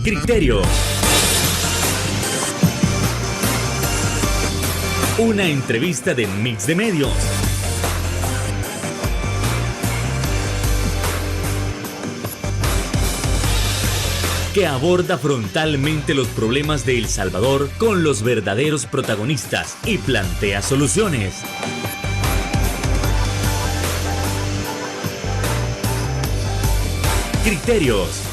Criterio. Una entrevista de Mix de Medios. Que aborda frontalmente los problemas de El Salvador con los verdaderos protagonistas y plantea soluciones. Criterios.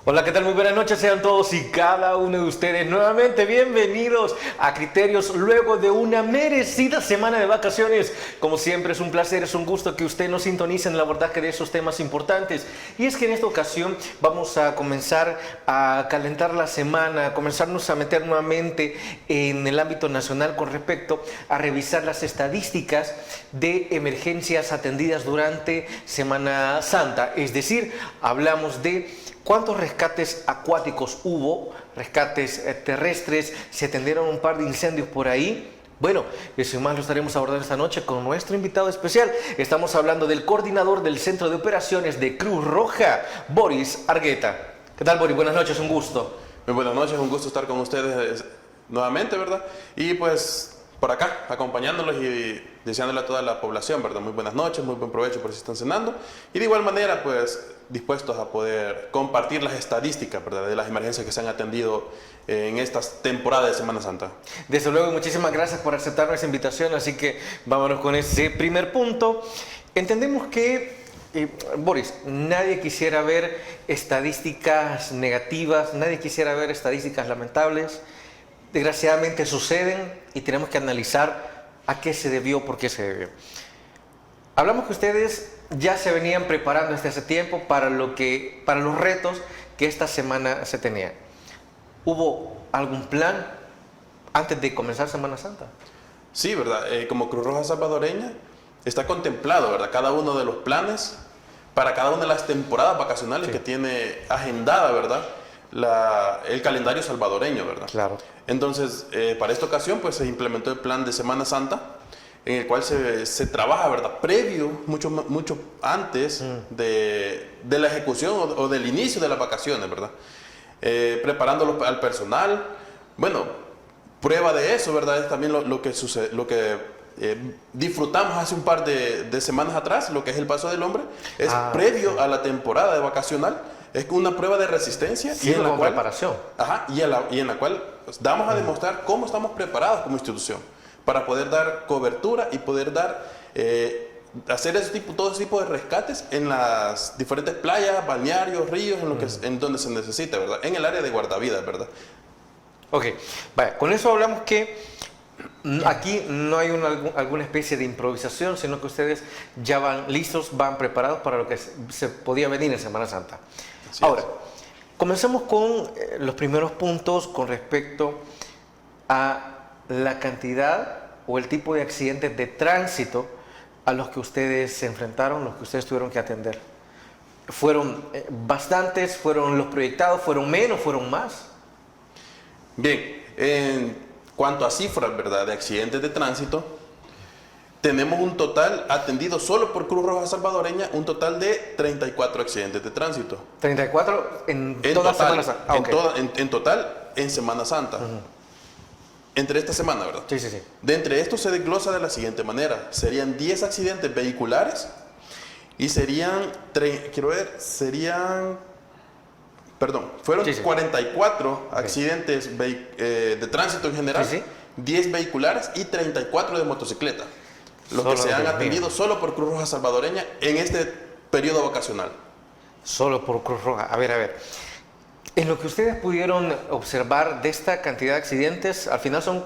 Hola, ¿qué tal? Muy buenas noches, sean todos y cada uno de ustedes nuevamente bienvenidos a Criterios luego de una merecida semana de vacaciones. Como siempre es un placer, es un gusto que usted nos sintonice en el abordaje de esos temas importantes. Y es que en esta ocasión vamos a comenzar a calentar la semana, a comenzarnos a meter nuevamente en el ámbito nacional con respecto a revisar las estadísticas de emergencias atendidas durante Semana Santa. Es decir, hablamos de ¿cuántos rescates acuáticos hubo? Rescates terrestres, se atendieron un par de incendios por ahí. Bueno, eso y más lo estaremos abordando esta noche con nuestro invitado especial. Estamos hablando del coordinador del Centro de Operaciones de Cruz Roja, Boris Argueta. ¿Qué tal, Boris? Buenas noches, un gusto. Muy buenas noches, un gusto estar con ustedes nuevamente, ¿verdad? Y pues por acá, acompañándolos y deseándole a toda la población, ¿verdad? Muy buenas noches, muy buen provecho por si están cenando. Y de igual manera, pues dispuestos a poder compartir las estadísticas, ¿verdad?, de las emergencias que se han atendido en estas temporadas de Semana Santa. Desde luego, muchísimas gracias por aceptar nuestra invitación, así que vámonos con ese primer punto. Entendemos que, Boris, nadie quisiera ver estadísticas negativas, nadie quisiera ver estadísticas lamentables. Desgraciadamente suceden y tenemos que analizar a qué se debió, por qué se debió. Hablamos que ustedes ya se venían preparando desde hace tiempo para los retos que esta semana se tenían. ¿Hubo algún plan antes de comenzar Semana Santa? Sí, ¿verdad? Como Cruz Roja Salvadoreña está contemplado, ¿verdad?, cada uno de los planes para cada una de las temporadas vacacionales que tiene agendada, ¿verdad?, el calendario salvadoreño, ¿verdad? Claro. Entonces, para esta ocasión, pues se implementó el plan de Semana Santa, en el cual se trabaja, ¿verdad?, previo, mucho antes de la ejecución o del inicio de las vacaciones, ¿verdad? Preparándolo al personal. Bueno, prueba de eso, ¿verdad?, es también lo que sucede, disfrutamos hace un par de semanas atrás, lo que es el Paso del Hombre, es previo a la temporada de vacacional. Es una prueba de resistencia y en la cual, preparación. Y en la cual pues, damos a demostrar cómo estamos preparados como institución para poder dar cobertura y poder hacer todo ese tipo de rescates en las diferentes playas, balnearios, ríos, en donde se necesita, ¿verdad? En el área de guardavidas, ¿verdad? Ok, vale, con eso hablamos que aquí no hay alguna especie de improvisación, sino que ustedes ya van listos, van preparados para lo que se podía venir en Semana Santa. Ahora, comencemos con los primeros puntos con respecto a la cantidad o el tipo de accidentes de tránsito a los que ustedes se enfrentaron, los que ustedes tuvieron que atender. ¿Fueron bastantes? ¿Fueron los proyectados? ¿Fueron menos? ¿Fueron más? Bien, en cuanto a cifras, ¿verdad?, de accidentes de tránsito, tenemos un total atendido solo por Cruz Roja Salvadoreña, un total de 34 accidentes de tránsito. ¿34 en toda Semana Santa? En total, en Semana Santa. Entre esta semana, ¿verdad? Sí, sí, sí. De entre estos se desglosa de la siguiente manera. Serían 10 accidentes vehiculares y fueron 44 accidentes de tránsito en general, 10 vehiculares y 34 de motocicleta. Los que se han atendido solo por Cruz Roja Salvadoreña en este periodo vacacional. Solo por Cruz Roja. A ver. En lo que ustedes pudieron observar de esta cantidad de accidentes, al final son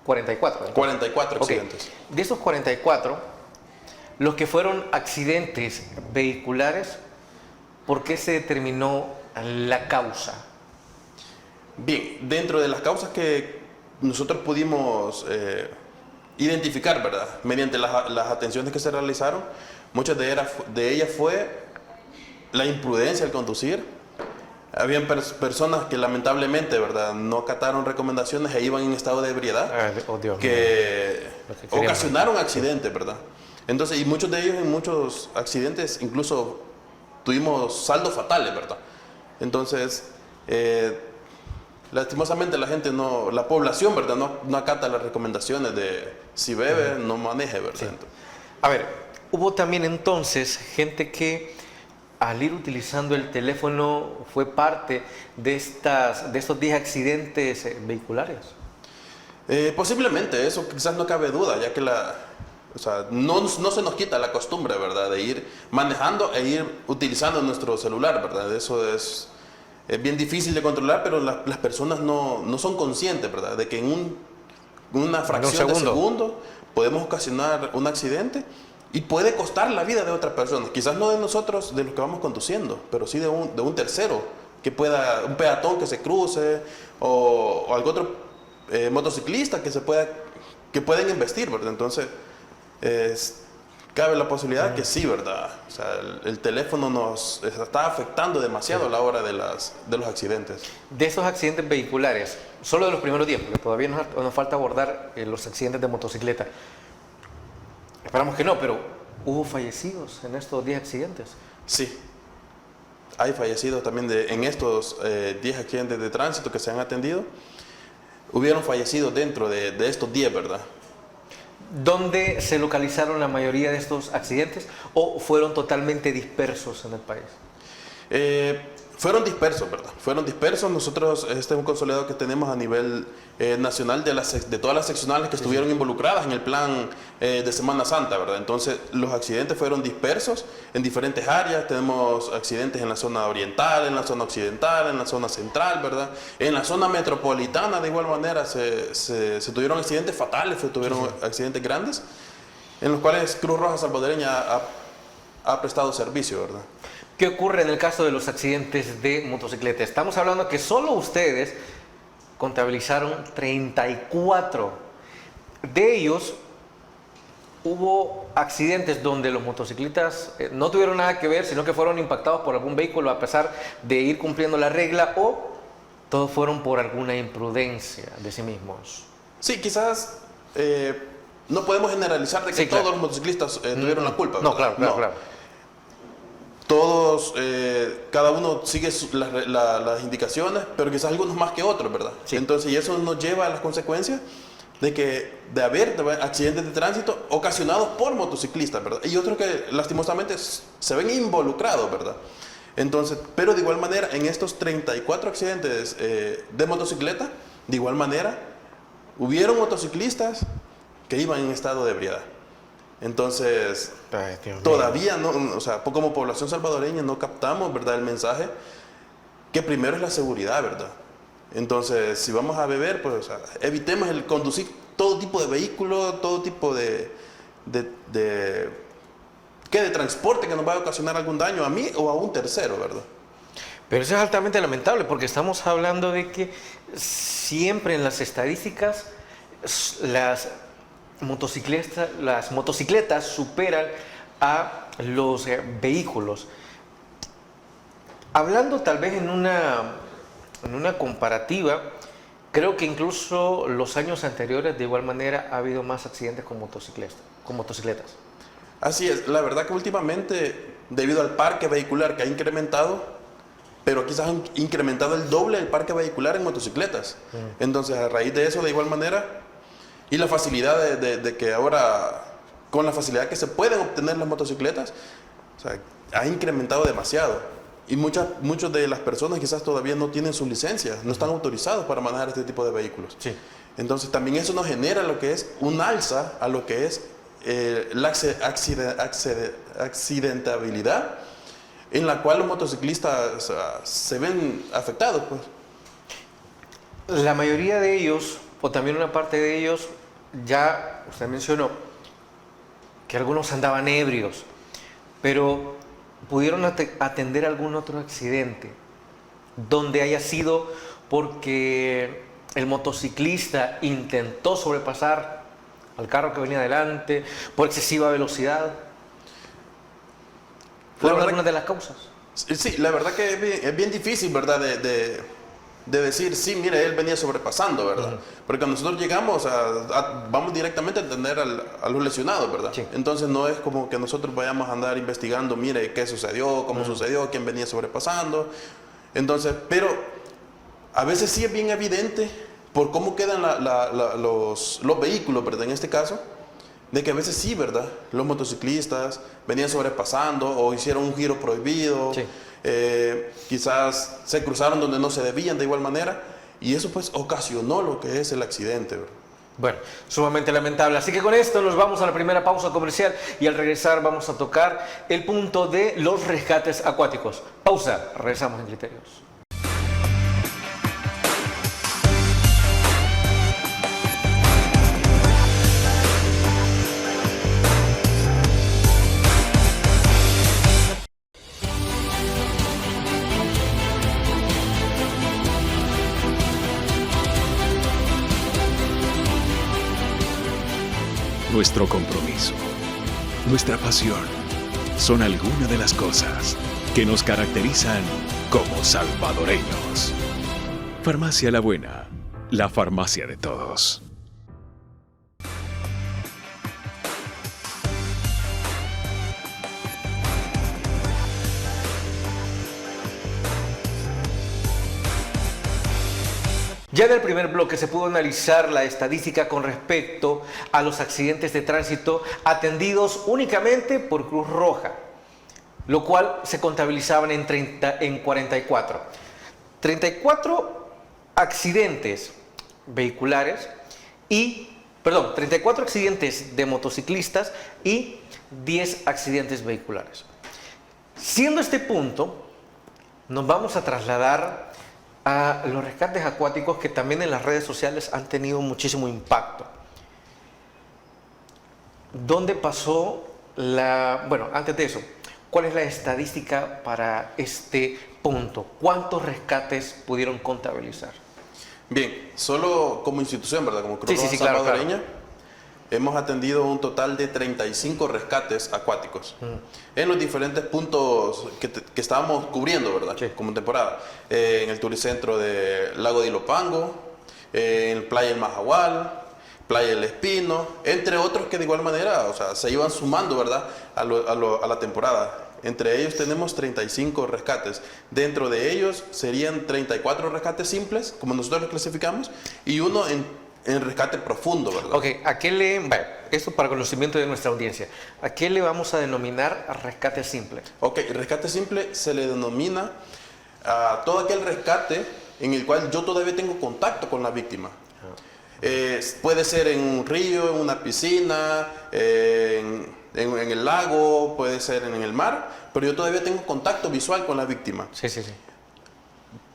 44. ¿Entonces? 44 accidentes. De esos 44, los que fueron accidentes vehiculares, ¿por qué se determinó la causa? Bien, dentro de las causas que nosotros pudimos identificar, ¿verdad?, mediante las atenciones que se realizaron, muchas de ellas fue la imprudencia al conducir. Habían personas que lamentablemente, ¿verdad?, no acataron recomendaciones e iban en estado de ebriedad, que ocasionaron accidentes, ¿verdad? Entonces, y muchos de ellos en muchos accidentes incluso tuvimos saldos fatales, ¿verdad? Entonces, lastimosamente la gente la población, ¿verdad? No acata las recomendaciones de si bebe, no maneje, ¿verdad? Sí. A ver, hubo también entonces gente que al ir utilizando el teléfono fue parte de estos 10 accidentes vehiculares. Posiblemente, eso quizás no cabe duda, ya que o sea, no se nos quita la costumbre, ¿verdad? De ir manejando e ir utilizando nuestro celular, ¿verdad? Eso es bien difícil de controlar, pero las personas no son conscientes, ¿verdad? De que en una fracción de segundo podemos ocasionar un accidente y puede costar la vida de otra persona. Quizás no de nosotros, de los que vamos conduciendo, pero sí de un tercero, un peatón que se cruce o algún otro motociclista que pueden embestir, ¿verdad? Entonces, cabe la posibilidad que sí, ¿verdad? O sea, el teléfono nos está afectando demasiado a la hora de los accidentes. De esos accidentes vehiculares, solo de los primeros días, porque todavía nos falta abordar los accidentes de motocicleta. Esperamos que no, pero ¿hubo fallecidos en estos 10 accidentes? Sí. Hay fallecidos también en estos 10 accidentes de tránsito que se han atendido. Hubieron fallecidos dentro de estos 10, ¿verdad? ¿Dónde se localizaron la mayoría de estos accidentes o fueron totalmente dispersos en el país? Fueron dispersos, ¿verdad? Fueron dispersos. Nosotros, este es un consolidado que tenemos a nivel nacional de todas las seccionales que estuvieron involucradas en el plan de Semana Santa, ¿verdad? Entonces, los accidentes fueron dispersos en diferentes áreas. Tenemos accidentes en la zona oriental, en la zona occidental, en la zona central, ¿verdad? En la zona metropolitana, de igual manera, se tuvieron accidentes fatales, accidentes grandes, en los cuales Cruz Roja Salvadoreña ha prestado servicio, ¿verdad? ¿Qué ocurre en el caso de los accidentes de motocicleta? Estamos hablando que solo ustedes contabilizaron 34. De ellos, hubo accidentes donde los motociclistas no tuvieron nada que ver, sino que fueron impactados por algún vehículo a pesar de ir cumpliendo la regla, o todos fueron por alguna imprudencia de sí mismos. Sí, quizás no podemos generalizar de que todos los motociclistas tuvieron la culpa, ¿verdad? No, claro. Todos, cada uno sigue las indicaciones, pero quizás algunos más que otros, ¿verdad? Sí. Entonces, y eso nos lleva a las consecuencias de haber accidentes de tránsito ocasionados por motociclistas, ¿verdad? Y otros que lastimosamente se ven involucrados, ¿verdad? Entonces, pero de igual manera, en estos 34 accidentes de motocicleta, de igual manera, hubieron motociclistas que iban en estado de ebriedad. Entonces, todavía no, o sea, como población salvadoreña no captamos, ¿verdad?, el mensaje que primero es la seguridad, ¿verdad? Entonces, si vamos a beber, pues, o sea, evitemos el conducir todo tipo de vehículo, todo tipo de transporte que nos va a ocasionar algún daño a mí o a un tercero, ¿verdad? Pero eso es altamente lamentable, porque estamos hablando de que siempre en las estadísticas las motocicletas superan a los vehículos. Hablando tal vez en una comparativa, creo que incluso los años anteriores de igual manera ha habido más accidentes con motocicletas. Así es, la verdad que últimamente, debido al parque vehicular que ha incrementado, pero quizás han incrementado el doble el parque vehicular en motocicletas. Entonces, a raíz de eso, de igual manera, y la facilidad de que ahora, con la facilidad que se pueden obtener las motocicletas, o sea, ha incrementado demasiado. Y muchas de las personas quizás todavía no tienen sus licencias, no están autorizados para manejar este tipo de vehículos. Sí. Entonces también eso nos genera lo que es un alza a lo que es la accidentabilidad, en la cual los motociclistas se ven afectados, pues. La mayoría de ellos, o también una parte de ellos, ya usted mencionó que algunos andaban ebrios, pero pudieron atender algún otro accidente donde haya sido porque el motociclista intentó sobrepasar al carro que venía adelante por excesiva velocidad. ¿Fueron algunas de las causas? Sí, la verdad que es bien difícil, ¿verdad?, de decir, sí, mire, él venía sobrepasando, ¿verdad? Porque cuando nosotros llegamos, vamos directamente a atender a los lesionados, ¿verdad? Sí. Entonces no es como que nosotros vayamos a andar investigando, mire, qué sucedió, cómo sucedió, quién venía sobrepasando. Entonces, pero A veces sí es bien evidente por cómo quedan los vehículos, ¿verdad? En este caso, de que a veces sí, ¿verdad? Los motociclistas venían sobrepasando o hicieron un giro prohibido, Sí. Quizás se cruzaron donde no se debían de igual manera, y eso pues ocasionó lo que es el accidente, ¿verdad? Bueno, sumamente lamentable. Así que con esto nos vamos a la primera pausa comercial y al regresar vamos a tocar el punto de los rescates acuáticos. Pausa, regresamos en Criterios. Nuestro compromiso, nuestra pasión, son algunas de las cosas que nos caracterizan como salvadoreños. Farmacia La Buena, la farmacia de todos. Ya en el primer bloque se pudo analizar la estadística con respecto a los accidentes de tránsito atendidos únicamente por Cruz Roja, lo cual se contabilizaban en 44. 34 accidentes vehiculares 34 accidentes de motociclistas y 10 accidentes vehiculares. Siendo este punto, nos vamos a trasladar a los rescates acuáticos que también en las redes sociales han tenido muchísimo impacto. ¿Dónde pasó bueno, antes de eso, ¿cuál es la estadística para este punto? ¿Cuántos rescates pudieron contabilizar? Bien, solo como institución, ¿verdad? Como Cruz Roja claro, Salvadoreña, claro. hemos atendido un total de 35 rescates acuáticos en los diferentes puntos que estábamos cubriendo, ¿verdad? Sí. Como temporada. En el turicentro de Lago de Ilopango, en Playa El Majahual, Playa El Espino, entre otros que de igual manera, o sea, se iban sumando, ¿verdad? A la temporada. Entre ellos tenemos 35 rescates. Dentro de ellos serían 34 rescates simples, como nosotros los clasificamos, y uno en rescate profundo, ¿verdad? Ok, esto para conocimiento de nuestra audiencia. ¿A qué le vamos a denominar rescate simple? Ok, rescate simple se le denomina a todo aquel rescate en el cual yo todavía tengo contacto con la víctima. Puede ser en un río, en una piscina, en el lago, puede ser en el mar, pero yo todavía tengo contacto visual con la víctima. Sí.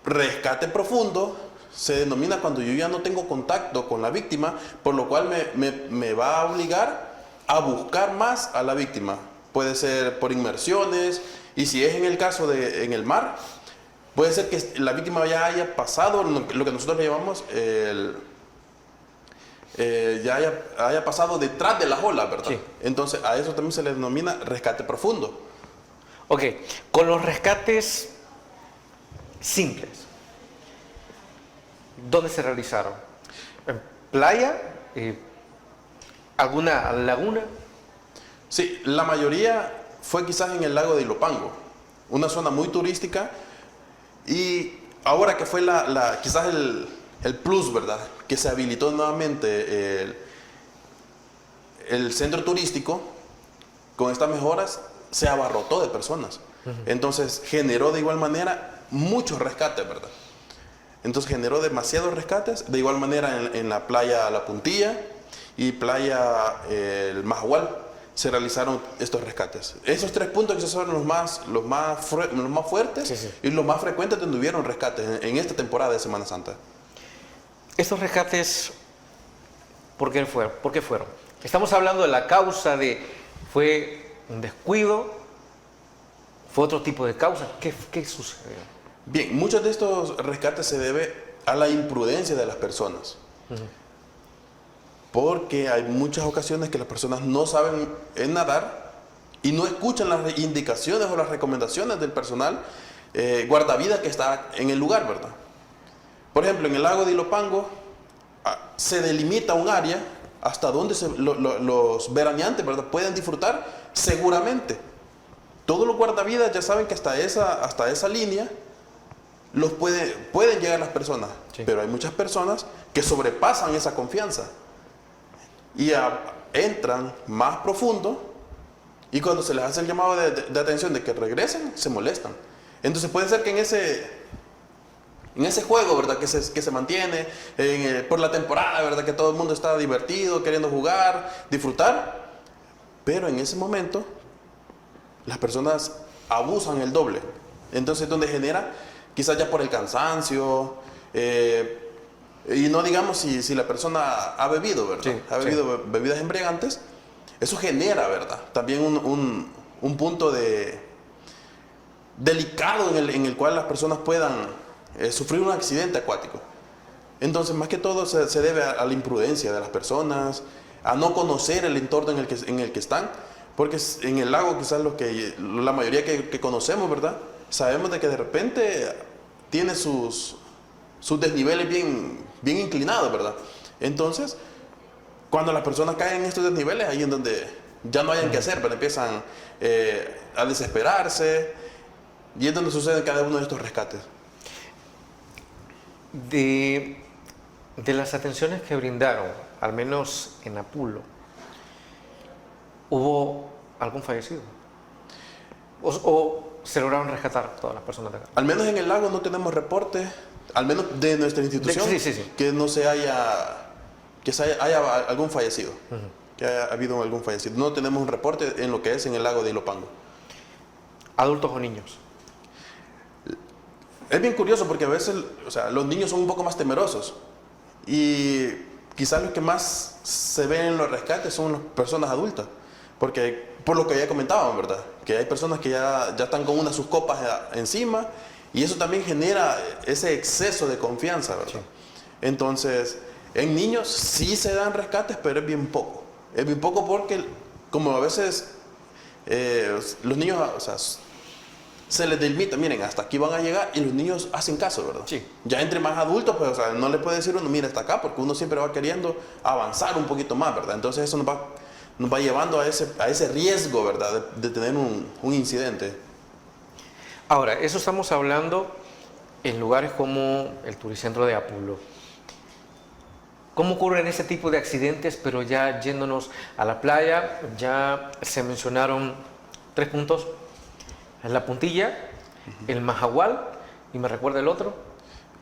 Rescate profundo se denomina cuando yo ya no tengo contacto con la víctima, por lo cual me va a obligar a buscar más a la víctima. Puede ser por inmersiones, y si es en el caso en el mar, puede ser que la víctima ya haya pasado lo que nosotros le llamamos ya haya pasado detrás de las olas, ¿verdad? Sí. Entonces a eso también se le denomina rescate profundo. Ok, con los rescates simples, ¿dónde se realizaron? ¿En playa? ¿Alguna laguna? Sí, la mayoría fue quizás en el lago de Ilopango, una zona muy turística, y ahora que fue quizás el plus, ¿verdad? Que se habilitó nuevamente el centro turístico, con estas mejoras se abarrotó de personas. Entonces generó de igual manera muchos rescates, ¿verdad? Entonces generó demasiados rescates, de igual manera en la playa La Puntilla y playa El Majahual se realizaron estos rescates. Esos tres puntos que son los más fuertes, Sí. y los más frecuentes donde hubieron rescates en esta temporada de Semana Santa. Estos rescates, ¿por qué fueron? Estamos hablando de la causa ¿fue un descuido? ¿Fue otro tipo de causa? ¿Qué sucedió? Bien, muchos de estos rescates se debe a la imprudencia de las personas. Porque hay muchas ocasiones que las personas no saben nadar y no escuchan las indicaciones o las recomendaciones del personal guardavidas que está en el lugar, ¿verdad? Por ejemplo, en el lago de Ilopango se delimita un área hasta donde los veraneantes, ¿verdad?, pueden disfrutar seguramente. Todos los guardavidas ya saben que hasta esa línea pueden llegar las personas, Sí. pero hay muchas personas que sobrepasan esa confianza y entran más profundo, y cuando se les hace el llamado de atención de que regresen, se molestan. Entonces puede ser que en ese juego, ¿verdad? Que se mantiene por la temporada, ¿verdad? Que todo el mundo está divertido, queriendo jugar, disfrutar, pero en ese momento las personas abusan el doble. Entonces donde genera, quizás ya por el cansancio, y no digamos si la persona ha bebido, ¿verdad? Sí, ha bebido bebidas embriagantes, eso genera, ¿verdad? También un punto delicado en el cual las personas puedan sufrir un accidente acuático. Entonces, más que todo se debe a la imprudencia de las personas, a no conocer el entorno en el que están, porque en el lago quizás la mayoría que conocemos, ¿verdad? Sabemos de que de repente tiene sus desniveles bien inclinados, ¿verdad? Entonces, cuando las personas caen en estos desniveles, ahí es donde ya no hayan que hacer, pero empiezan a desesperarse, y es donde sucede cada uno de estos rescates. De las atenciones que brindaron, al menos en Apulo, ¿hubo algún fallecido? ¿O se lograron rescatar todas las personas de acá? Al menos en el lago no tenemos reporte, al menos de nuestra institución, Sí. que no haya algún fallecido, que haya habido algún fallecido. No tenemos un reporte en lo que es en el lago de Ilopango. ¿Adultos o niños? Es bien curioso porque a veces, los niños son un poco más temerosos, y quizás los que más se ven en los rescates son las personas adultas, porque por lo que ya comentaban, ¿verdad? Que hay personas que ya están con sus copas encima, y eso también genera ese exceso de confianza, ¿verdad? Sí. Entonces, en niños sí se dan rescates, pero es bien poco. Es bien poco porque, como a veces los niños, se les delimita, miren, hasta aquí van a llegar, y los niños hacen caso, ¿verdad? Sí. Ya entre más adultos, pues, no le puede decir uno, mira, hasta acá, porque uno siempre va queriendo avanzar un poquito más, ¿verdad? Entonces eso nos va llevando a ese riesgo, ¿verdad? De tener un incidente. Ahora, eso estamos hablando en lugares como el Turicentro de Apulo. ¿Cómo ocurren ese tipo de accidentes? Pero ya yéndonos a la playa, ya se mencionaron 3 puntos. La Puntilla, el Majagual, y me recuerda el otro.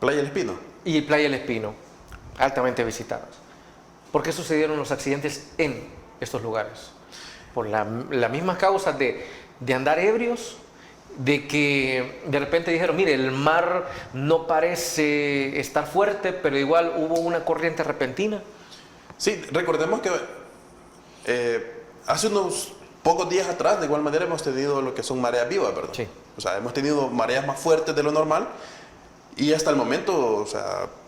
Playa El Espino. Y Playa El Espino, altamente visitadas. ¿Por qué sucedieron los accidentes en estos lugares? Por la misma causa de andar ebrios, de que de repente dijeron, mire, el mar no parece estar fuerte, pero igual hubo una corriente repentina. Sí, recordemos que hace unos pocos días atrás, de igual manera, hemos tenido lo que son mareas vivas, ¿verdad? Sí. Hemos tenido mareas más fuertes de lo normal, y hasta el momento,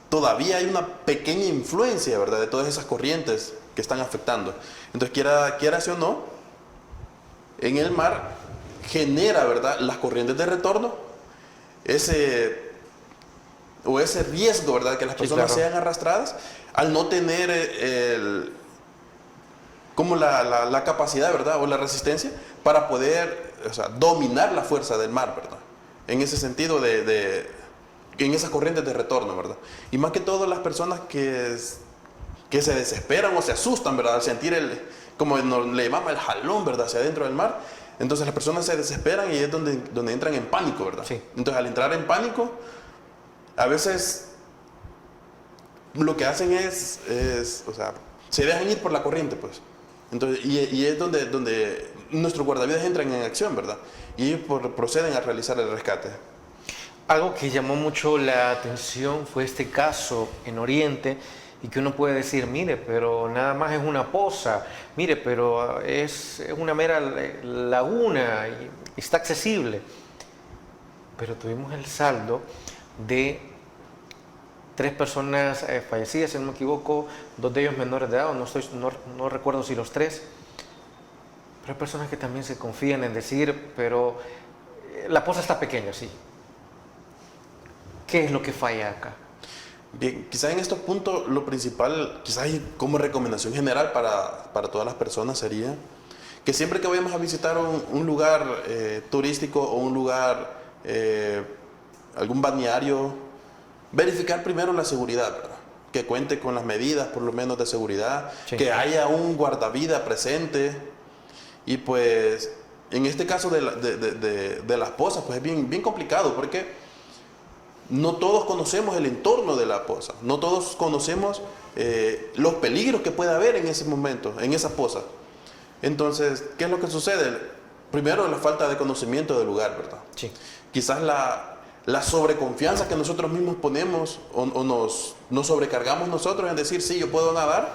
todavía hay una pequeña influencia, ¿verdad?, de todas esas corrientes que están afectando. Entonces, quiera sí o no, en el mar genera, ¿verdad?, las corrientes de retorno, ese riesgo, ¿verdad?, que las personas sean arrastradas al no tener como la capacidad, ¿verdad?, o la resistencia para poder dominar la fuerza del mar, ¿verdad?, en ese sentido en esas corrientes de retorno, ¿verdad? Y más que todo las personas que se desesperan o se asustan, ¿verdad?, al sentir como le llamamos el jalón, ¿verdad?, hacia adentro del mar. Entonces las personas se desesperan y es donde entran en pánico, ¿verdad? Sí. Entonces, al entrar en pánico, a veces lo que hacen es se dejan ir por la corriente, pues. Entonces, y es donde nuestros guardavidas entran en acción, ¿verdad? Y ellos proceden a realizar el rescate. Algo que llamó mucho la atención fue este caso en Oriente, y que uno puede decir, mire, pero nada más es una poza, mire, pero es una mera laguna y está accesible. Pero tuvimos el saldo de 3 personas fallecidas, si no me equivoco, 2 de ellos menores de edad, no recuerdo si los 3. Pero hay personas que también se confían en decir, pero la poza está pequeña, sí. ¿Qué es lo que falla acá? Bien, quizás en estos puntos lo principal, quizás como recomendación general para todas las personas, sería que siempre que vayamos a visitar un lugar turístico o un lugar algún balneario, verificar primero la seguridad, ¿verdad? Que cuente con las medidas por lo menos de seguridad, Sí. que haya un guardavida presente. Y pues en este caso de las pozas, pues es bien complicado porque no todos conocemos el entorno de la poza, no todos conocemos los peligros que puede haber en ese momento, en esa poza. Entonces, ¿qué es lo que sucede? Primero, la falta de conocimiento del lugar, ¿verdad? Sí. Quizás la sobreconfianza que nosotros mismos ponemos o nos sobrecargamos nosotros en decir, sí, yo puedo nadar,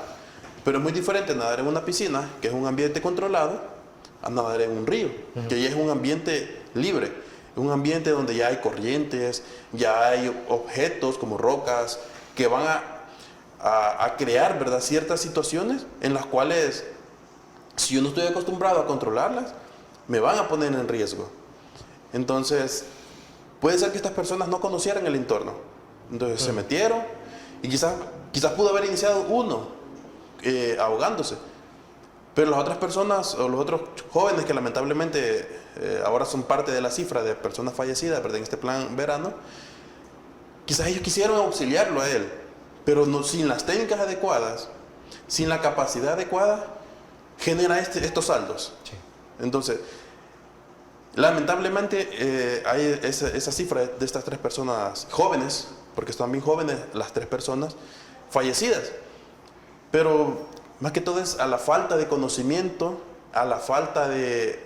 pero es muy diferente nadar en una piscina, que es un ambiente controlado, a nadar en un río, que ya es un ambiente libre, un ambiente donde ya hay corrientes, ya hay objetos como rocas que van a crear, ¿verdad?, ciertas situaciones en las cuales, si yo no estoy acostumbrado a controlarlas, me van a poner en riesgo. Entonces, puede ser que estas personas no conocieran el entorno. Entonces se metieron y quizás pudo haber iniciado uno ahogándose. Pero las otras personas o los otros jóvenes que lamentablemente ahora son parte de la cifra de personas fallecidas, ¿verdad?, en este plan verano, quizás ellos quisieron auxiliarlo a él, pero no, sin las técnicas adecuadas, sin la capacidad adecuada, genera estos saldos. Sí. Entonces, lamentablemente hay esa cifra de estas 3 personas jóvenes, porque están bien jóvenes las 3 personas fallecidas, pero más que todo es a la falta de conocimiento, a la falta de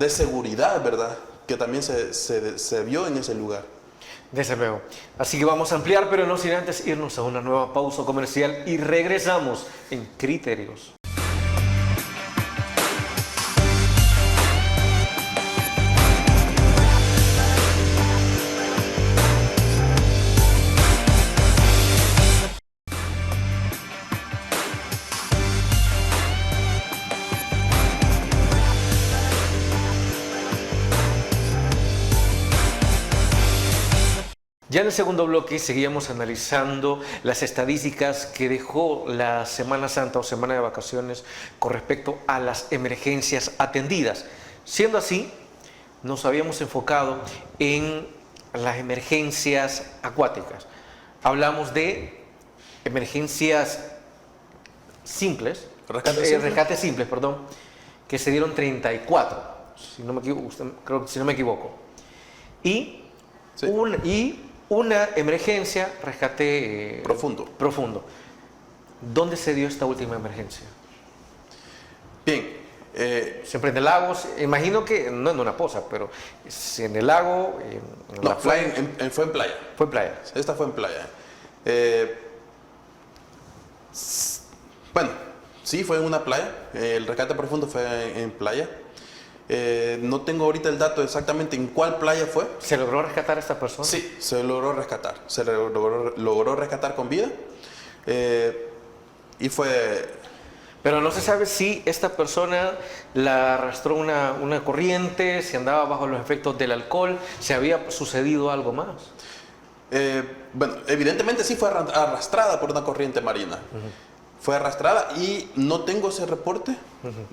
seguridad, ¿verdad?, que también se vio en ese lugar. Desde luego. Así que vamos a ampliar, pero no sin antes irnos a una nueva pausa comercial y regresamos en Criterios. Ya en el segundo bloque seguíamos analizando las estadísticas que dejó la Semana Santa o Semana de Vacaciones con respecto a las emergencias atendidas. Siendo así, nos habíamos enfocado en las emergencias acuáticas. Hablamos de emergencias simples, rescates simples, perdón, que se dieron 34, si no me equivoco. Y Sí. Una emergencia, rescate profundo. ¿Dónde se dio esta última emergencia? Bien. Siempre en el lago, imagino que no en una poza, pero si en el lago, en la playa. Fue en playa. Fue en playa. Esta fue en playa. Bueno, sí, fue en una playa. El rescate profundo fue en playa. No tengo ahorita el dato exactamente en cuál playa fue. ¿Se logró rescatar a esta persona? Sí, se logró rescatar. Se logró rescatar con vida. Y fue... Pero no se sabe si esta persona la arrastró una corriente, si andaba bajo los efectos del alcohol, si había sucedido algo más. Bueno, evidentemente sí fue arrastrada por una corriente marina. Fue arrastrada y no tengo ese reporte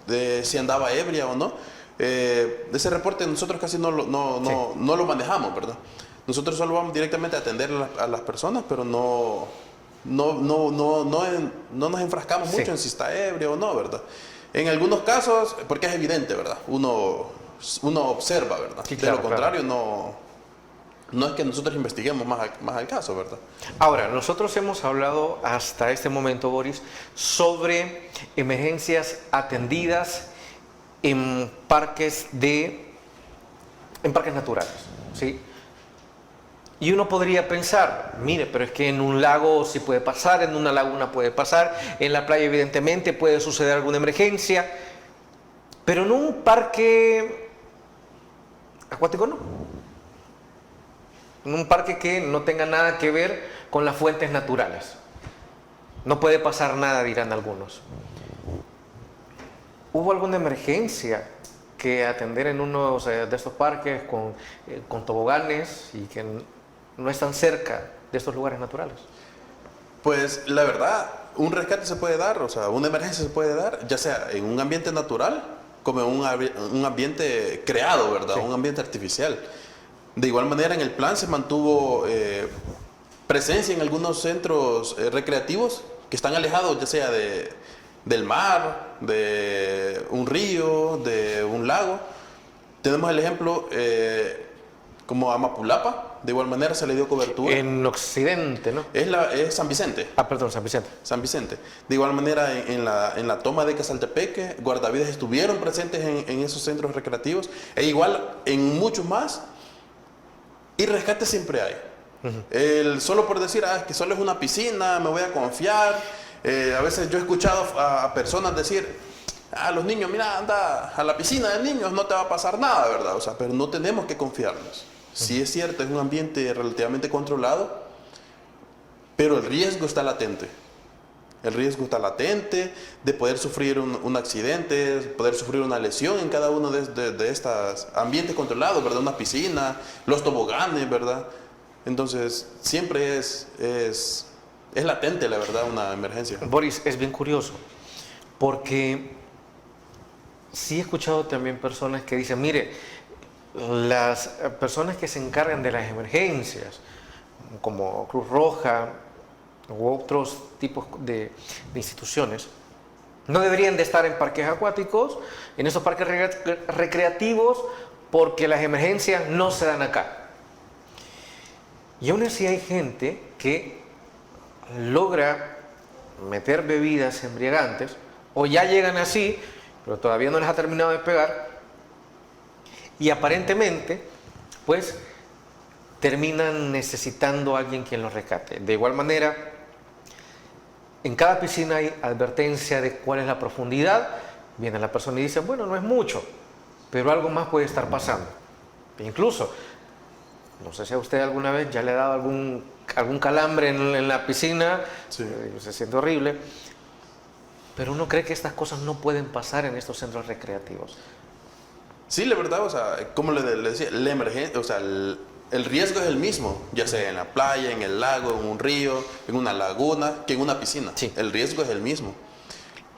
de si andaba ebria o no. Ese reporte nosotros casi no lo manejamos, ¿verdad? Nosotros solo vamos directamente a atender a las personas, pero no nos enfrascamos mucho en si está ebrio o no, ¿verdad? En algunos casos, porque es evidente, ¿verdad? Uno observa, ¿verdad? Sí, de claro, lo contrario, no es que nosotros investiguemos más al caso, ¿verdad? Ahora, nosotros hemos hablado hasta este momento, Boris, sobre emergencias atendidas en parques naturales, ¿sí? Y uno podría pensar, mire, pero es que en un lago sí puede pasar, en una laguna puede pasar, en la playa evidentemente puede suceder alguna emergencia, pero en un parque acuático no. En un parque que no tenga nada que ver con las fuentes naturales. No puede pasar nada, dirán algunos. ¿Hubo alguna emergencia que atender en uno de estos parques con toboganes y que no están cerca de estos lugares naturales? Pues la verdad, un rescate se puede dar, o sea, una emergencia se puede dar, ya sea en un ambiente natural como en un ambiente creado, ¿verdad? Sí. Un ambiente artificial. De igual manera, en el plan se mantuvo presencia en algunos centros recreativos que están alejados, ya sea del mar, de un río, de un lago. Tenemos el ejemplo como Amapulapa, de igual manera se le dio cobertura. En Occidente, ¿no? Es San Vicente. Perdón, San Vicente. San Vicente. De igual manera, en la toma de Casaltepeque, guardavidas estuvieron presentes en esos centros recreativos, e igual en muchos más, y rescate siempre hay. Solo por decir, es que solo es una piscina, me voy a confiar. A veces yo he escuchado a personas decir, los niños, mira, anda a la piscina de niños, no te va a pasar nada, ¿verdad? O sea, pero no tenemos que confiarnos. Sí es cierto, es un ambiente relativamente controlado, pero el riesgo está latente. El riesgo está latente de poder sufrir un accidente, poder sufrir una lesión en cada uno de estos ambientes controlados, ¿verdad? Una piscina, los toboganes, ¿verdad? Entonces, siempre es latente, la verdad, una emergencia. Boris, es bien curioso, porque sí he escuchado también personas que dicen, mire, las personas que se encargan de las emergencias, como Cruz Roja u otros tipos de instituciones, no deberían de estar en parques acuáticos, en esos parques recreativos, porque las emergencias no se dan acá. Y aún así hay gente que logra meter bebidas embriagantes, o ya llegan así, pero todavía no les ha terminado de pegar, y aparentemente, pues, terminan necesitando a alguien quien los rescate. De igual manera, en cada piscina hay advertencia de cuál es la profundidad. Viene la persona y dice, bueno, no es mucho, pero algo más puede estar pasando. E incluso, no sé si a usted alguna vez ya le ha dado algún calambre en la piscina, Sí. Se siente horrible, pero uno cree que estas cosas no pueden pasar en estos centros recreativos. Sí, la verdad, o sea, como le decía, la emergencia, o sea, el riesgo es el mismo, ya sea en la playa, en el lago, en un río, en una laguna, que en una piscina. Sí. El riesgo es el mismo.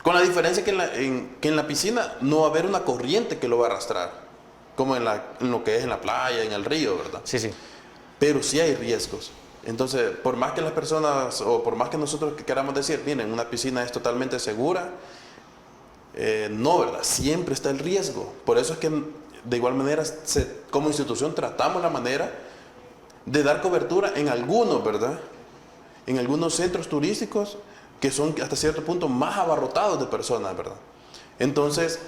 Con la diferencia que en la piscina no va a haber una corriente que lo va a arrastrar, como en lo que es en la playa, en el río, ¿verdad? Sí, sí. Pero sí hay riesgos. Entonces, por más que las personas, o por más que nosotros queramos decir, miren, una piscina es totalmente segura, no, ¿verdad? Siempre está el riesgo. Por eso es que de igual manera como institución tratamos la manera de dar cobertura en algunos, ¿verdad? En algunos centros turísticos que son hasta cierto punto más abarrotados de personas, ¿verdad? Entonces,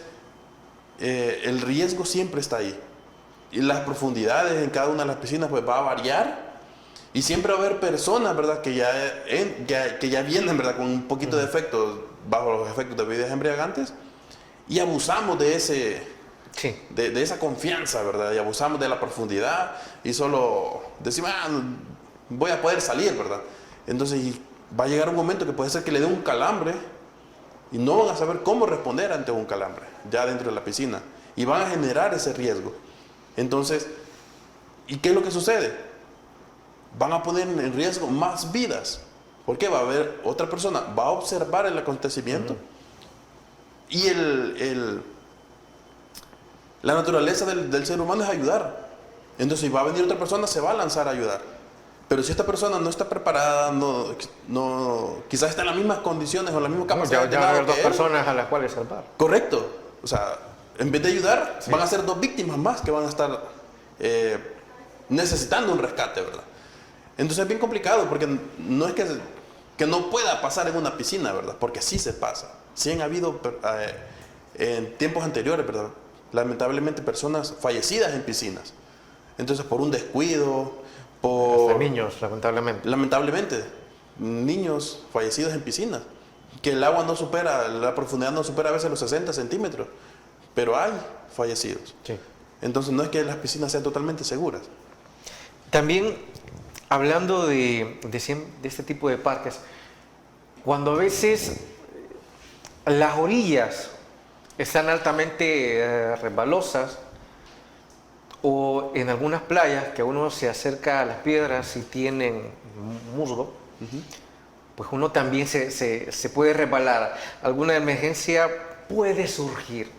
el riesgo siempre está ahí. Y las profundidades en cada una de las piscinas pues va a variar. Y siempre va a haber personas, ¿verdad? Que ya vienen, ¿verdad? Con un poquito de efectos, bajo los efectos de bebidas embriagantes. Y abusamos de de esa confianza, ¿verdad? Y abusamos de la profundidad. Y solo decimos, voy a poder salir, ¿verdad? Entonces va a llegar un momento que puede ser que le dé un calambre. Y no van a saber cómo responder ante un calambre, ya dentro de la piscina. Y van a generar ese riesgo. Entonces, ¿y qué es lo que sucede? Van a poner en riesgo más vidas. Porque va a haber otra persona, va a observar el acontecimiento. Y la naturaleza del ser humano es ayudar. Entonces, si va a venir otra persona, se va a lanzar a ayudar. Pero si esta persona no está preparada, quizás está en las mismas condiciones o en la misma capacidad. Ya va a haber dos personas a las cuales salvar. Correcto. O sea, en vez de ayudar, van a ser dos víctimas más que van a estar necesitando un rescate, ¿verdad? Entonces es bien complicado porque no es que no pueda pasar en una piscina, ¿verdad? Porque sí se pasa. Sí han habido en tiempos anteriores, ¿verdad? Lamentablemente personas fallecidas en piscinas. Entonces por un descuido, Hasta niños, lamentablemente. Lamentablemente, niños fallecidos en piscinas. Que el agua no supera, la profundidad no supera a veces los 60 centímetros. Pero hay fallecidos. Sí. Entonces no es que las piscinas sean totalmente seguras. También, hablando de este tipo de parques, cuando a veces las orillas están altamente resbalosas, o en algunas playas que uno se acerca a las piedras y tienen musgo, pues uno también se puede resbalar. Alguna emergencia puede surgir.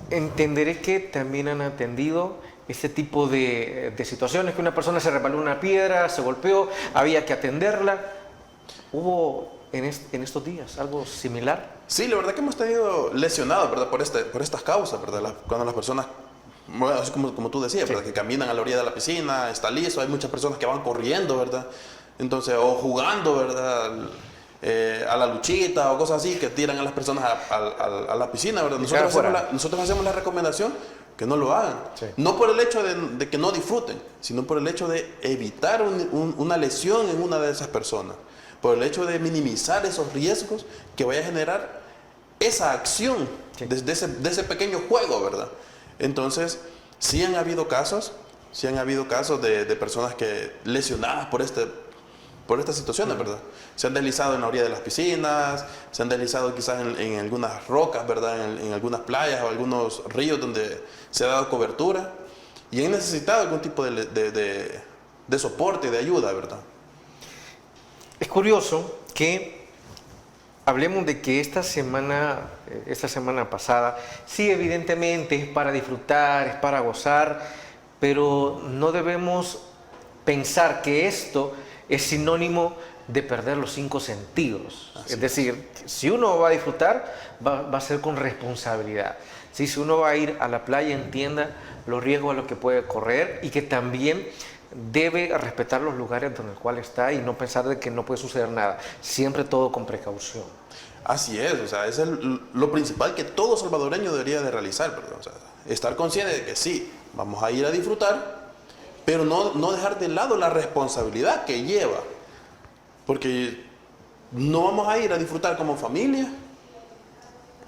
Entenderé que también han atendido este tipo de situaciones, que una persona se resbaló una piedra, se golpeó, había que atenderla. ¿Hubo en estos días algo similar? Sí, la verdad que hemos tenido lesionados, ¿verdad? Por estas causas, ¿verdad? Cuando las personas, bueno, así como tú decías, ¿verdad? Que caminan a la orilla de la piscina, está liso, hay muchas personas que van corriendo, ¿verdad? Entonces, o jugando, ¿verdad? A la luchita o cosas así, que tiran a las personas a la piscina, ¿verdad? Nosotros hacemos la recomendación que no lo hagan. Sí. No por el hecho de que no disfruten, sino por el hecho de evitar una lesión en una de esas personas. Por el hecho de minimizar esos riesgos que vaya a generar esa acción, sí, de ese pequeño juego, ¿verdad? Entonces, sí han habido casos de personas que lesionadas por estas situaciones, ¿verdad? Se han deslizado en la orilla de las piscinas, se han deslizado quizás en algunas rocas, ¿verdad? En algunas playas o algunos ríos donde se ha dado cobertura y han necesitado algún tipo de soporte, de ayuda, ¿verdad? Es curioso que hablemos de que esta semana pasada, sí, evidentemente es para disfrutar, es para gozar, pero no debemos pensar que esto es sinónimo de perder los 5 sentidos. Es decir, si uno va a disfrutar, va a ser con responsabilidad. Si uno va a ir a la playa, entienda los riesgos a los que puede correr y que también debe respetar los lugares en los cuales está y no pensar de que no puede suceder nada. Siempre todo con precaución. Así es, o sea, es lo principal que todo salvadoreño debería de realizar, ¿verdad? O sea, estar consciente de que sí, vamos a ir a disfrutar, pero no dejar de lado la responsabilidad que lleva. Porque no vamos a ir a disfrutar como familia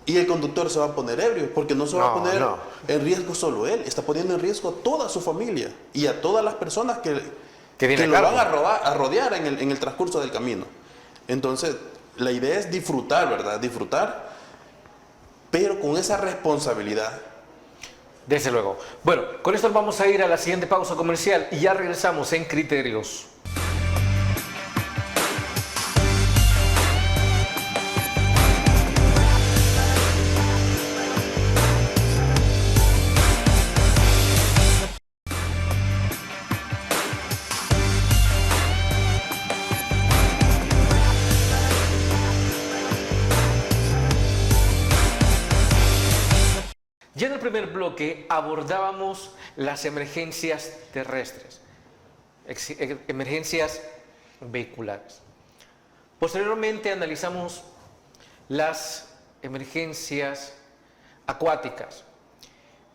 y el conductor se va a poner ebrio, porque no se va a poner en riesgo solo él, está poniendo en riesgo a toda su familia y a todas las personas que lo van a rodear en el transcurso del camino. Entonces, la idea es disfrutar, ¿verdad? Disfrutar, pero con esa responsabilidad. Desde luego. Bueno, con esto vamos a ir a la siguiente pausa comercial y ya regresamos en Criterios. Ya en el primer bloque abordábamos las emergencias terrestres, emergencias vehiculares. Posteriormente analizamos las emergencias acuáticas.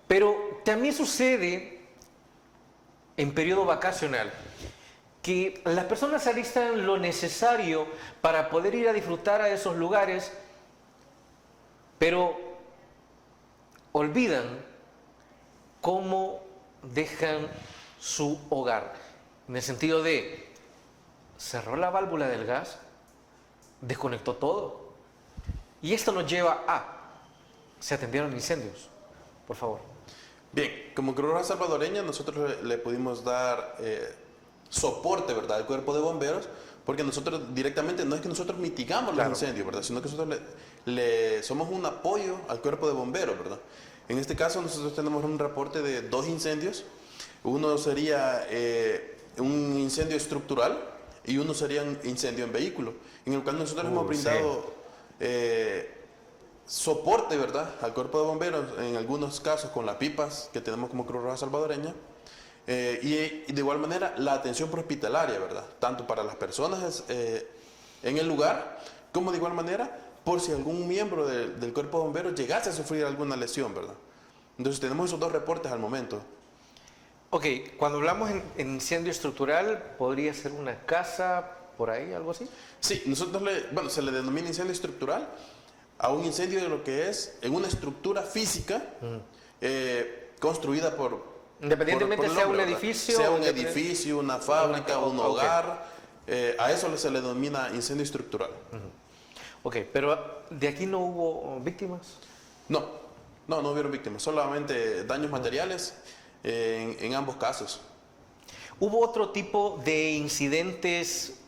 Pero también sucede en periodo vacacional que las personas alistan lo necesario para poder ir a disfrutar a esos lugares, pero olvidan cómo dejan su hogar. En el sentido de, cerró la válvula del gas, desconectó todo. Y esto nos lleva a, se atendieron incendios. Por favor. Bien, como Cruz Roja Salvadoreña nosotros le pudimos dar soporte, ¿verdad?, al cuerpo de bomberos, porque nosotros directamente, no es que nosotros mitigamos los incendios, ¿verdad?, sino que nosotros somos un apoyo al cuerpo de bomberos, ¿verdad? En este caso nosotros tenemos un reporte de 2 incendios. Uno sería un incendio estructural y uno sería un incendio en vehículo, en el cual nosotros hemos brindado soporte, ¿verdad?, al cuerpo de bomberos, en algunos casos con las pipas que tenemos como Cruz Roja Salvadoreña, y de igual manera la atención prehospitalaria, ¿verdad?, tanto para las personas en el lugar, como de igual manera por si algún miembro del cuerpo de bomberos llegase a sufrir alguna lesión, ¿verdad? Entonces tenemos esos 2 reportes al momento. Ok, cuando hablamos en incendio estructural, ¿podría ser una casa por ahí, algo así? Sí, nosotros se le denomina incendio estructural a un incendio de lo que es en una estructura física construida por... Independientemente sea un edificio... Sea un edificio, una fábrica, un hogar, a eso se le denomina incendio estructural. Ok, pero ¿de aquí no hubo víctimas? No hubieron víctimas, solamente daños materiales en ambos casos. ¿Hubo otro tipo de incidentes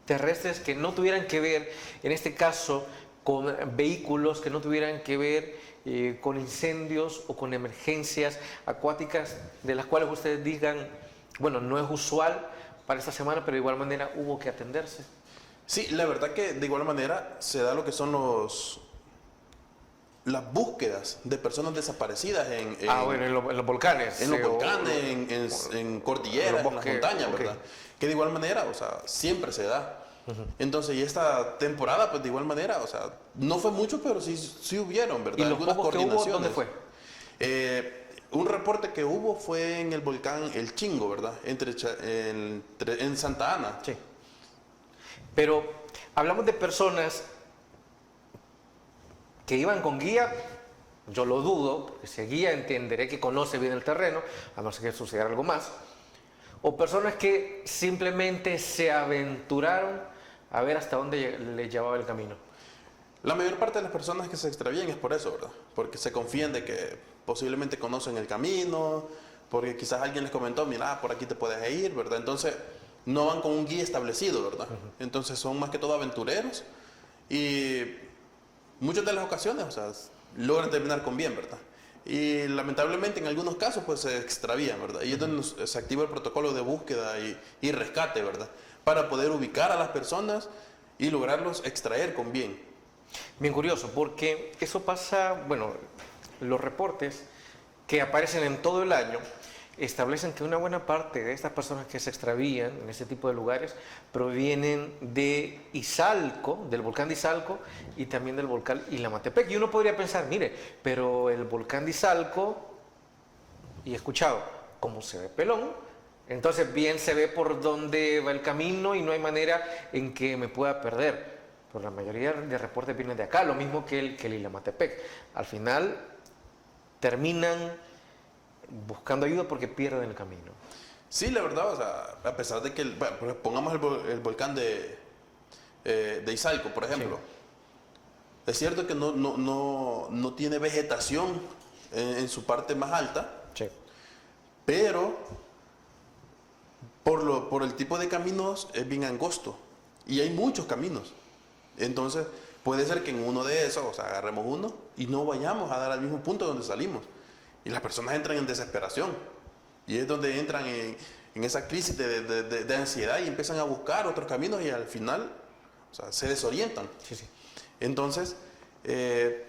terrestres que no tuvieran que ver, en este caso, con vehículos que no tuvieran que ver con incendios o con emergencias acuáticas de las cuales ustedes digan, bueno, no es usual para esta semana, pero de igual manera hubo que atenderse? Sí, la verdad que de igual manera se da lo que son las búsquedas de personas desaparecidas en los volcanes. En los volcanes, en cordilleras, en las montañas, okay. ¿verdad? Que de igual manera, o sea, siempre se da. Entonces, y esta temporada, pues de igual manera, o sea, no fue mucho, pero sí hubieron, ¿verdad? ¿Y los algunas pocos que hubo, dónde fue? Un reporte que hubo fue en el volcán El Chingo, ¿verdad? En Santa Ana. Sí. Pero hablamos de personas que iban con guía. Yo lo dudo, porque si guía entenderé que conoce bien el terreno, a no ser que sucediera algo más. O personas que simplemente se aventuraron a ver hasta dónde les llevaba el camino. La mayor parte de las personas que se extravían es por eso, ¿verdad? Porque se confían de que posiblemente conocen el camino, porque quizás alguien les comentó, mira, por aquí te puedes ir, ¿verdad? Entonces, no van con un guía establecido, ¿verdad? Entonces, son más que todo aventureros y muchas de las ocasiones, o sea, logran terminar con bien, ¿verdad? Y lamentablemente en algunos casos pues se extravían, ¿verdad? Y es donde se activa el protocolo de búsqueda y rescate, ¿verdad? Para poder ubicar a las personas y lograrlos extraer con bien. Bien curioso, porque eso pasa, bueno, los reportes que aparecen en todo el año establecen que una buena parte de estas personas que se extravían en ese tipo de lugares provienen de Izalco, del volcán de Izalco y también del volcán Ilamatepec. Y uno podría pensar, mire, pero el volcán de Izalco, y he escuchado, como se ve pelón, entonces bien se ve por dónde va el camino y no hay manera en que me pueda perder. Pero la mayoría de reportes vienen de acá, lo mismo que el Ilamatepec. Al final terminan buscando ayuda porque pierden el camino. Sí, la verdad, o sea, a pesar de que, bueno, pongamos el volcán de Izalco, por ejemplo. Sí. Es cierto que no tiene vegetación en su parte más alta, sí, pero por el tipo de caminos es bien angosto y hay muchos caminos. Entonces, puede ser que en uno de esos, o sea, agarremos uno y no vayamos a dar al mismo punto donde salimos. Y las personas entran en desesperación. Y es donde entran en esa crisis de ansiedad y empiezan a buscar otros caminos y al final, o sea, se desorientan. Sí, sí. Entonces, de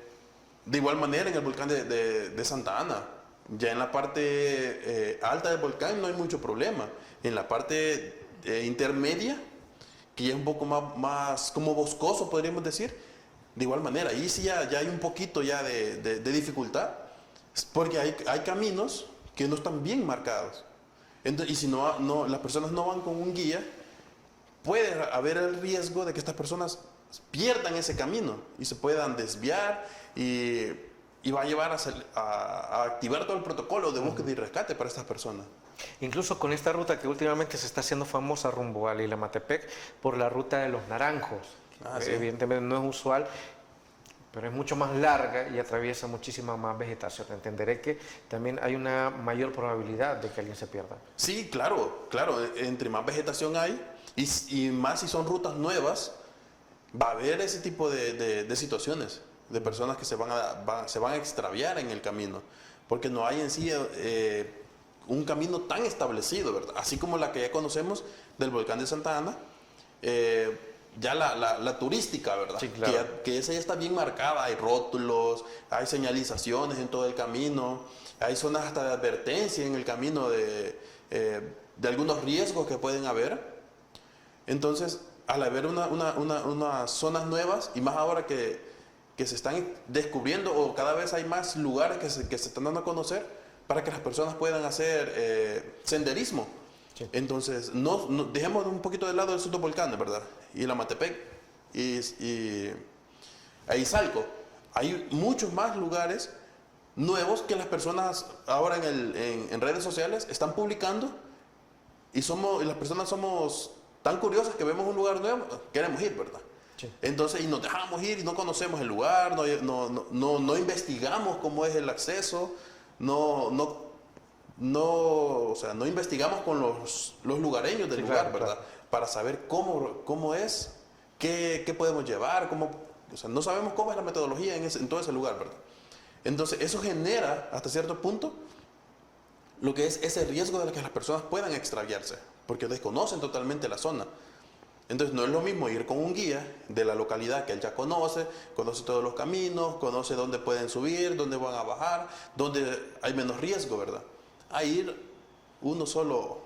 igual manera en el volcán de Santa Ana, ya en la parte alta del volcán no hay mucho problema. En la parte intermedia, que ya es un poco más como boscoso, podríamos decir, de igual manera, ahí sí ya hay un poquito ya de dificultad. Porque hay caminos que no están bien marcados. Entonces, y si las personas no van con un guía, puede haber el riesgo de que estas personas pierdan ese camino y se puedan desviar y va a llevar a activar todo el protocolo de búsqueda y rescate para estas personas. Incluso con esta ruta que últimamente se está haciendo famosa rumbo al Ilamatepec por la ruta de los naranjos. Sí. Evidentemente no es usual, pero es mucho más larga y atraviesa muchísima más vegetación. Entenderé que también hay una mayor probabilidad de que alguien se pierda. Sí, claro. Entre más vegetación hay y más si son rutas nuevas, va a haber ese tipo de situaciones, de personas que se van a extraviar en el camino, porque no hay en sí un camino tan establecido, ¿verdad? Así como la que ya conocemos del volcán de Santa Ana, ya la turística, ¿verdad? Sí, claro. Que esa ya está bien marcada, hay rótulos, hay señalizaciones en todo el camino, hay zonas hasta de advertencia en el camino de algunos riesgos que pueden haber. Entonces, al haber unas zonas nuevas, y más ahora que se están descubriendo, o cada vez hay más lugares que se están dando a conocer, para que las personas puedan hacer senderismo. Sí. Entonces, dejemos un poquito de lado esos dos volcanes, ¿verdad? Y Ilamatepec y Izalco. Hay muchos más lugares nuevos que las personas ahora en redes sociales están publicando y las personas somos tan curiosas que vemos un lugar nuevo, queremos ir, ¿verdad? Sí. Entonces, y nos dejamos ir y no conocemos el lugar, no investigamos cómo es el acceso, no investigamos con los lugareños del lugar, ¿verdad? Claro. Para saber cómo es, qué podemos llevar, O sea, no sabemos cómo es la metodología en todo ese lugar, ¿verdad? Entonces, eso genera, hasta cierto punto, lo que es ese riesgo de que las personas puedan extraviarse, porque desconocen totalmente la zona. Entonces, no es lo mismo ir con un guía de la localidad que él ya conoce todos los caminos, conoce dónde pueden subir, dónde van a bajar, dónde hay menos riesgo, ¿verdad? A ir uno solo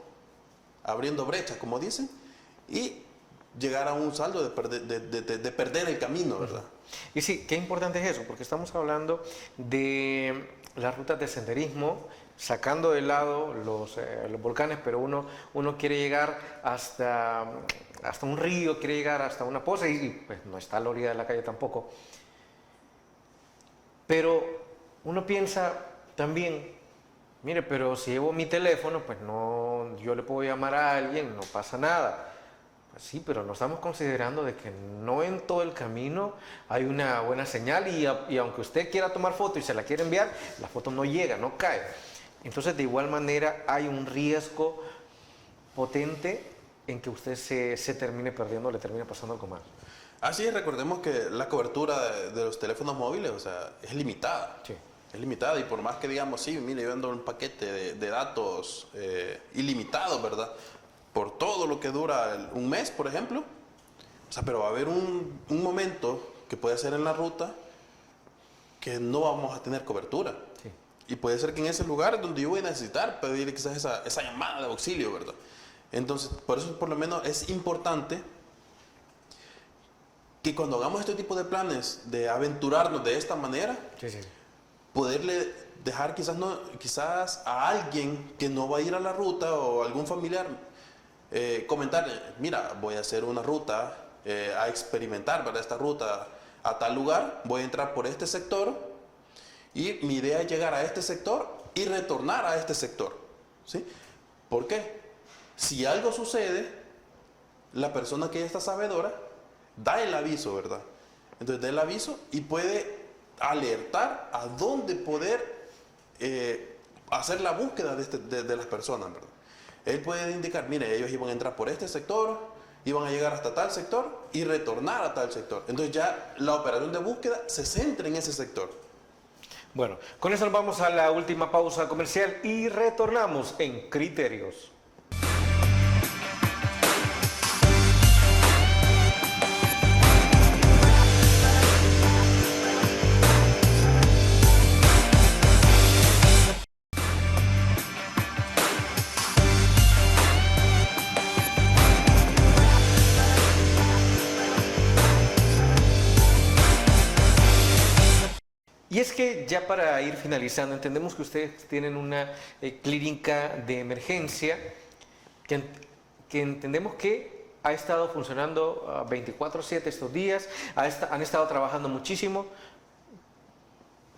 abriendo brechas, como dicen, y llegar a un saldo de perder el camino, ¿verdad? Y sí, qué importante es eso, porque estamos hablando de las rutas de senderismo, sacando de lado los volcanes, pero uno quiere llegar hasta un río, quiere llegar hasta una poza y pues no está a la orilla de la calle tampoco. Pero uno piensa también, mire, pero si llevo mi teléfono, pues no, yo le puedo llamar a alguien, no pasa nada. Pues sí, pero no estamos considerando de que no en todo el camino hay una buena señal y aunque usted quiera tomar foto y se la quiere enviar, la foto no llega, no cae. Entonces, de igual manera, hay un riesgo potente en que usted se termine perdiendo, le termine pasando algo mal. Así es, recordemos que la cobertura de los teléfonos móviles, o sea, es limitada. Sí. Es limitada y por más que digamos, sí, mire, yo ando un paquete de datos ilimitado, ¿verdad? Por todo lo que dura un mes, por ejemplo. O sea, pero va a haber un momento que puede ser en la ruta que no vamos a tener cobertura. Sí. Y puede ser que en ese lugar donde yo voy a necesitar pedir quizás esa llamada de auxilio, ¿verdad? Entonces, por eso por lo menos es importante que cuando hagamos este tipo de planes de aventurarnos de esta manera, Sí, sí. poderle dejar quizás a alguien que no va a ir a la ruta o algún familiar comentarle, mira, voy a hacer una ruta a experimentar, ¿verdad? Esta ruta a tal lugar, voy a entrar por este sector y mi idea es llegar a este sector y retornar a este sector, ¿sí? ¿Por qué? Si algo sucede, la persona que ya está sabedora da el aviso, ¿verdad? Entonces da el aviso y puede alertar a dónde poder hacer la búsqueda de las personas, ¿verdad? Él puede indicar, mire, ellos iban a entrar por este sector, iban a llegar hasta tal sector y retornar a tal sector. Entonces ya la operación de búsqueda se centra en ese sector. Bueno, con eso nos vamos a la última pausa comercial y retornamos en Criterios. Y es que ya para ir finalizando, entendemos que ustedes tienen una clínica de emergencia que entendemos que ha estado funcionando 24/7 estos días, han estado trabajando muchísimo.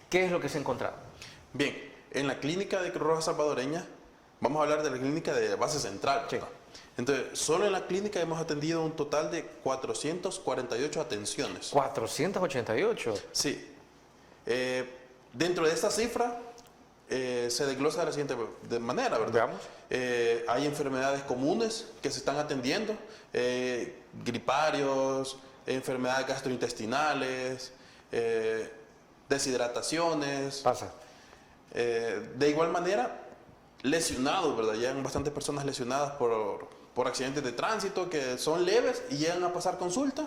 ¿Qué es lo que se ha encontrado? Bien, en la clínica de Cruz Roja Salvadoreña, vamos a hablar de la clínica de base central, Sí. ¿verdad? Entonces, solo en la clínica hemos atendido un total de 448 atenciones. 488. Sí. Dentro de esta cifra se desglosa de la siguiente manera, ¿verdad? Veamos. Hay enfermedades comunes que se están atendiendo, griparios, enfermedades gastrointestinales, deshidrataciones. Pasa. De igual manera, lesionados, ¿verdad? Llegan bastantes personas lesionadas por accidentes de tránsito que son leves y llegan a pasar consulta,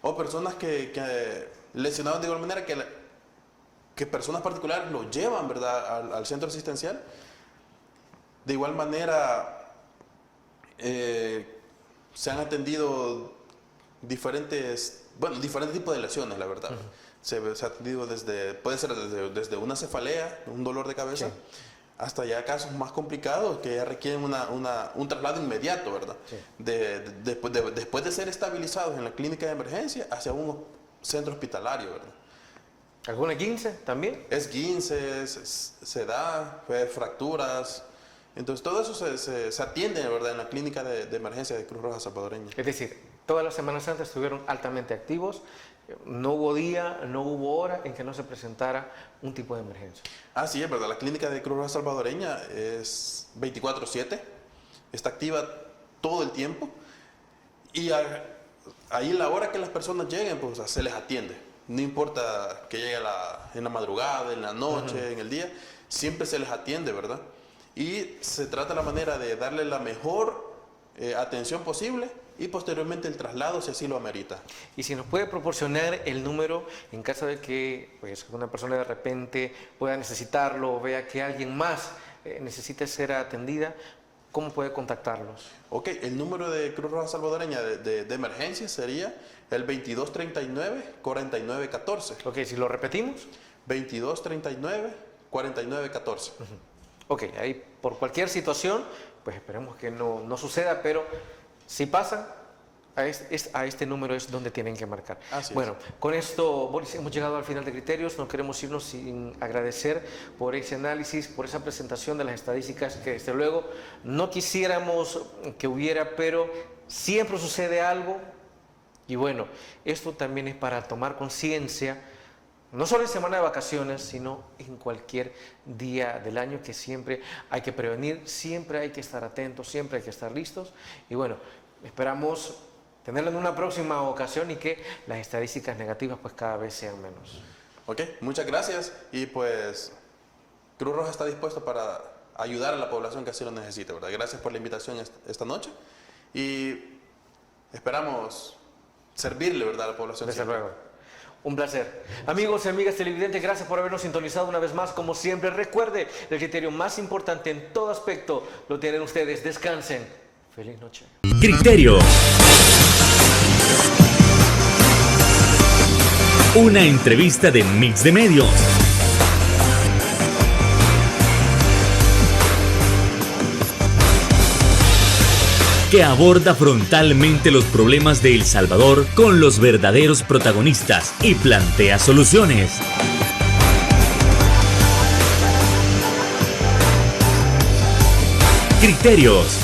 o personas que lesionados de igual manera que personas particulares lo llevan, ¿verdad?, al centro asistencial. De igual manera, se han atendido diferentes tipos de lesiones, la verdad. Se ha atendido puede ser desde una cefalea, un dolor de cabeza, Sí. hasta ya casos más complicados que ya requieren un traslado inmediato, ¿verdad? Sí. Después de ser estabilizados en la clínica de emergencia hacia un centro hospitalario, ¿verdad? ¿Alguna 15 también? Esguinces, se da fracturas. Entonces todo eso se atiende, ¿verdad?, en la clínica de emergencia de Cruz Roja Salvadoreña. Es decir, todas las Semanas Santas estuvieron altamente activos. No hubo día, no hubo hora en que no se presentara un tipo de emergencia. Así es, ¿verdad? La clínica de Cruz Roja Salvadoreña es 24/7, está activa todo el tiempo y ahí la hora que las personas lleguen, pues, se les atiende. no importa que llegue en la madrugada, en la noche, en el día, siempre se les atiende, ¿verdad? Y se trata la manera de darle la mejor atención posible y posteriormente el traslado si así lo amerita. Y si nos puede proporcionar el número en caso de que pues, una persona de repente pueda necesitarlo o vea que alguien más necesite ser atendida, ¿cómo puede contactarlos? Ok, el número de Cruz Roja Salvadoreña de emergencia sería el 2239-4914. Ok, si lo repetimos. 2239-4914. Ok, ahí por cualquier situación, pues esperemos que no suceda, pero si pasa, a este número es donde tienen que marcar. Bueno, con esto, Boris, hemos llegado al final de Criterios. No queremos irnos sin agradecer por ese análisis, por esa presentación de las estadísticas que desde luego no quisiéramos que hubiera, pero siempre sucede algo. Y bueno, esto también es para tomar conciencia, no solo en semana de vacaciones, sino en cualquier día del año, que siempre hay que prevenir, siempre hay que estar atentos, siempre hay que estar listos. Y bueno, esperamos tenerlo en una próxima ocasión y que las estadísticas negativas pues cada vez sean menos. Ok, muchas gracias y pues Cruz Roja está dispuesto para ayudar a la población que así lo necesite, ¿verdad? Gracias por la invitación esta noche y esperamos servirle, ¿verdad?, a la población. Desde luego. Un placer. Amigos y amigas televidentes, gracias por habernos sintonizado una vez más. Como siempre, recuerde, el criterio más importante en todo aspecto lo tienen ustedes. Descansen. Feliz noche. Criterio. Una entrevista de Mix de Medios. Que aborda frontalmente los problemas de El Salvador con los verdaderos protagonistas y plantea soluciones. Criterios.